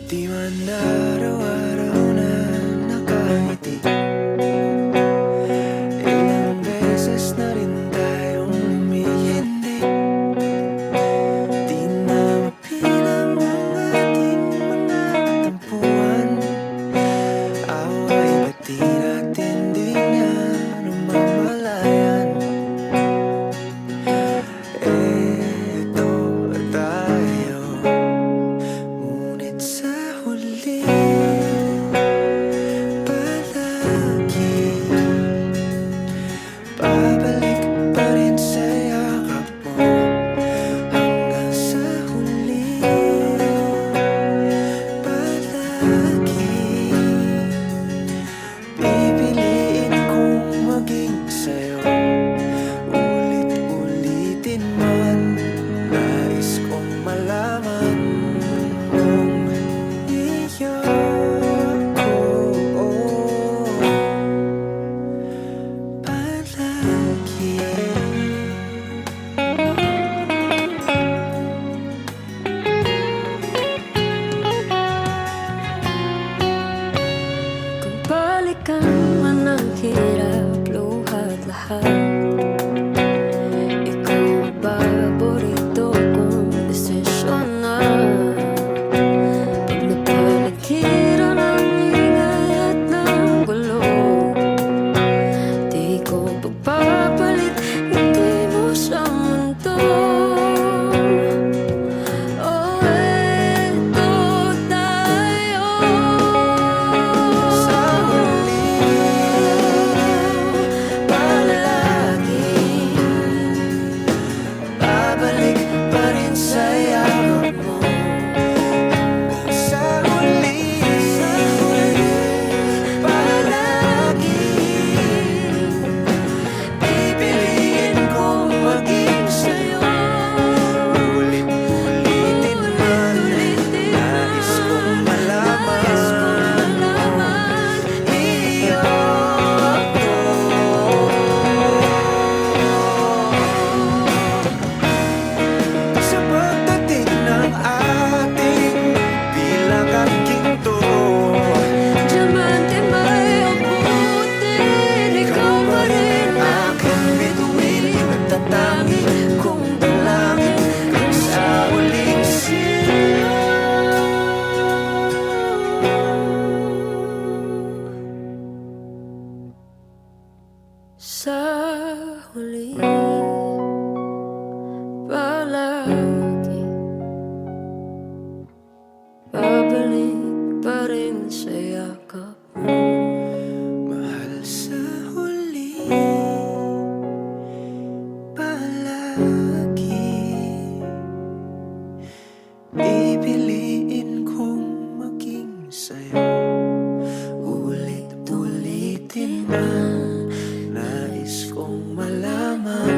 Di man araw-araw na nakangiti. Ilang beses na rin tayong umihindi. Di na mapilang ang ating mga tampuhan. Away ba't di natin di na namamalayan? Eto tayo, ngunit sa huli palagi babalik pa rin sa yakap mo. Hanggang sa huli palagi pipiliin kong maging sa'yo. Ulit-ulitin man, nais kong malaman kung iyo ko palagi. Kung balikan man ang hirap, luhat lahat, ikaw ang paborito kong desisyon na. Pag napaligiran ang ingay at ng gulo, di ko pagpapalit, hindi mo sa mundo. Oh, eto tayo. Sa huli palagi babalik pa rin sa yakap mo. Hanggang sa huli palagi pipiliin kong maging sa'yo. Ulit-ulitin man, nais kong malaman iyo ko. Sa pagdating ng ating bilang at ginto, Diamante may abutin, ikaw pa rin aking bituin at tatangi kong dalangin kung sa huling sa huli palagi babalik pa rin sa yakap mo. mahal. Sa huli palagi pipiliin kong maging sa'yo. Ulit-ulitin man, nais kong malaman